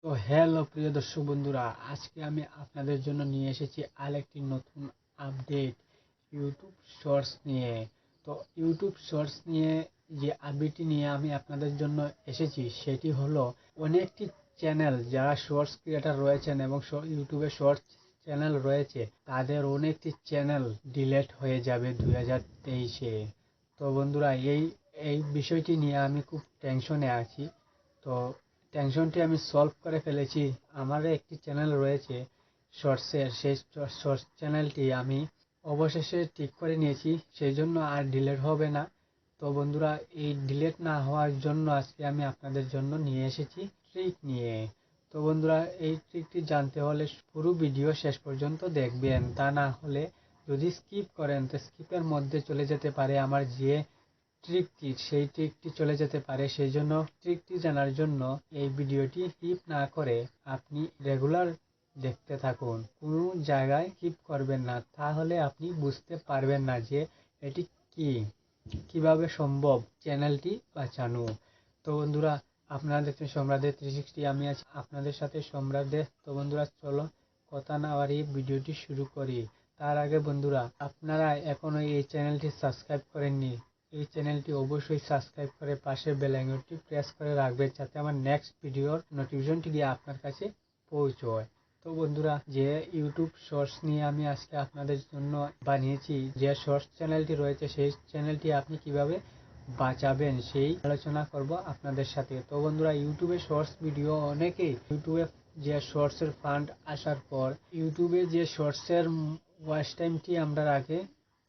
তো হ্যালো প্রিয় দর্শক বন্ধুরা, আজকে আমি আপনাদের জন্য নিয়ে এসেছি আরেকটি নতুন আপডেট ইউটিউব শর্টস নিয়ে। তো ইউটিউব শর্টস নিয়ে যে আপডেটটি নিয়ে আমি আপনাদের জন্য এসেছি সেটি হলো অনেকটি চ্যানেল যারা শর্টস ক্রিয়েটার রয়েছেন এবং ইউটিউবে শর্টস চ্যানেল রয়েছে তাদের অনেকটি চ্যানেল ডিলেট হয়ে যাবে 2023-এ। তো বন্ধুরা এই বিষয়টি নিয়ে আমি খুব টেনশনে আছি। তো টেনশনটি আমি সলভ করে ফেলেছি। আমার একটি চ্যানেল রয়েছে শর্টসের, সেই শর্টস চ্যানেলটি আমি অবশেষে ঠিক করে নিয়েছি, সেই জন্য আর ডিলেট হবে না। তো বন্ধুরা, এই ডিলেট না হওয়ার জন্য আজকে আমি আপনাদের জন্য নিয়ে এসেছি ট্রিক নিয়ে। তো বন্ধুরা, এই ট্রিকটি জানতে হলে পুরো ভিডিও শেষ পর্যন্ত দেখবেন, তা না হলে যদি স্কিপ করেন তো স্কিপের মধ্যে চলে যেতে পারে আমার যে সেই ট্রিকটি চলে যেতে পারে। সেই জন্য ট্রিকটি জানার জন্য এই ভিডিওটি স্কিপ না করে আপনি রেগুলার দেখতে থাকুন, কোনো জায়গায় স্কিপ করবেন না, তাহলে আপনি বুঝতে পারবেন না যে এটি কিভাবে সম্ভব চ্যানেলটি বাঁচানো। তো বন্ধুরা, আপনারা দেখছেন সম্রাটের 360, আমি আছি আপনাদের সাথে সম্রাট দে। তো বন্ধুরা, চলো কথা না বাড়িয়ে ভিডিওটি শুরু করি। তার আগে বন্ধুরা, আপনারা এখনো এই চ্যানেলটি সাবস্ক্রাইব করেননি, এই চ্যানেলটি অবশ্যই সাবস্ক্রাইব করে পাশে বেল আইকনটি প্রেস করে রাখবেন, যাতে আমার নেক্সট ভিডিওর নোটিফিকেশনটি দিয়ে আপনার কাছে পৌঁছয়। তো বন্ধুরা, যে ইউটিউব শর্টস নিয়ে আমি আজকে আপনাদের জন্য বানিয়েছি, যে শর্টস চ্যানেলটি রয়েছে সেই চ্যানেলটি আপনি কিভাবে বাঁচাবেন সেই আলোচনা করব আপনাদের সাথে। তো বন্ধুরা, ইউটিউবে শর্টস ভিডিও অনেকেই ইউটিউবে যে শর্টসের ফান্ড আসার পর ইউটিউবে যে শর্টসের ওয়াচ টাইমটি আমরা আগে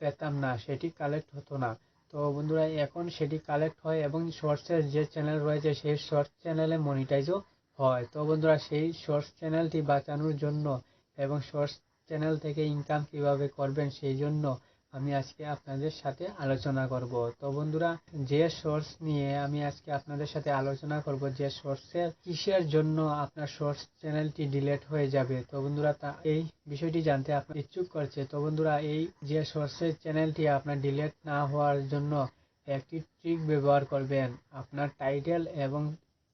পেতাম না, সেটি কালেক্ট হতো না। তো বন্ধুরা, এখন সেটি কালেক্ট হয় এবং শর্টসের যে চ্যানেল রয়েছে সেই শর্টস চ্যানেলে মনিটাইজও হয়। তো বন্ধুরা, সেই শর্টস চ্যানেলটি বাঁচানোর জন্য এবং শর্টস চ্যানেল থেকে ইনকাম কিভাবে করবেন সেই জন্য আমি আজকে আপনাদের সাথে আলোচনা করব। তো বন্ধুরা, যে শর্টস নিয়ে আমি আজকে আপনাদের সাথে আলোচনা করব, যে শর্টসের কিসের জন্য আপনার শর্টস চ্যানেলটি ডিলিট হয়ে যাবে। তো বন্ধুরা, এই বিষয়টি জানতে আপনার ইচ্ছুক করছে। তো বন্ধুরা, এই যে শর্টসের চ্যানেলটি আপনার ডিলিট না হওয়ার জন্য একটি ট্রিক ব্যবহার করবেন। আপনার টাইটেল এবং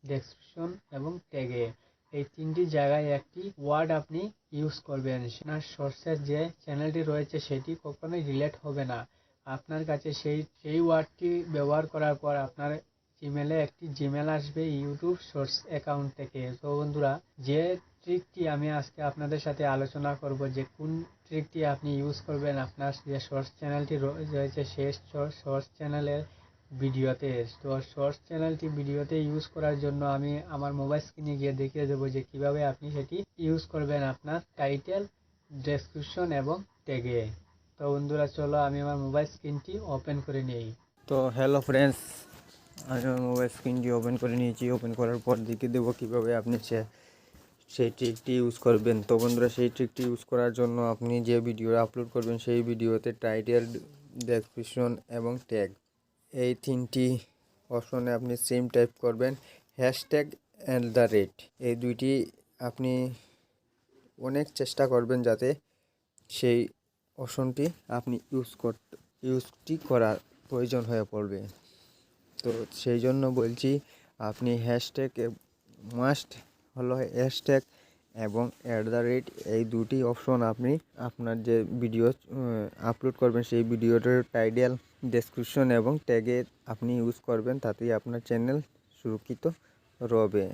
ডেসক্রিপশন এবং ট্যাগে এই তিনটি জায়গায় একটি ওয়ার্ড আপনি ইউজ করবেন। আপনার শর্টসের যে চ্যানেলটি রয়েছে সেটি কখনোই ডিলিট হবে না। আপনার কাছে সেই ওয়ার্ডটি ব্যবহার করার পর আপনার জিমেলে একটি জিমেল আসবে ইউটিউব শর্টস অ্যাকাউন্ট থেকে। তো বন্ধুরা, যে ট্রিকটি আমি আজকে আপনাদের সাথে আলোচনা করব, যে কোন ট্রিকটি আপনি ইউজ করবেন আপনার যে শর্টস চ্যানেলটি রয়েছে সেই শর্টস চ্যানেলের ভিডিওতে। তো শর্টস চ্যানেলটি ভিডিওতে ইউজ করার জন্য আমি আমার মোবাইল স্ক্রিনে গিয়ে দেখিয়ে দেবো যে কিভাবে আপনি সেটি ইউজ করবেন আপনার টাইটেল, ডেসক্রিপশন এবং ট্যাগে। তো বন্ধুরা, চলো আমি আমার মোবাইল স্ক্রিনটি ওপেন করে নিই। তো হ্যালো ফ্রেন্ডস, আমি আমার মোবাইল স্ক্রিনটি ওপেন করে নিয়েছি। ওপেন করার পর দেখিয়ে দেবো কীভাবে আপনি সেই ট্রিকটি ইউজ করবেন। তো বন্ধুরা, সেই ট্রিকটি ইউজ করার জন্য আপনি যে ভিডিও আপলোড করবেন সেই ভিডিওতে টাইটেল, ডেসক্রিপশন এবং ট্যাগ এই তিনটি অপশনে আপনি সেম টাইপ করবেন। হ্যাশট্যাগ @, এই দুইটি আপনি অনেক চেষ্টা করবেন যাতে সেই অপশনটি আপনি ইউজটি করার প্রয়োজন হয়ে পড়বে। তো সেই জন্য বলছি, আপনি হ্যাশট্যাগ মাস্ট হলো হ্যাশট্যাগ এবং @ এই দুটি অপশন আপনি আপনার যে ভিডিও আপলোড করবেন সেই ভিডিওটার টাইটেল, ডেসক্রিপশন এবং ট্যাগে আপনি ইউজ করবেন, তাতেই আপনার চ্যানেল সুরক্ষিত রবে।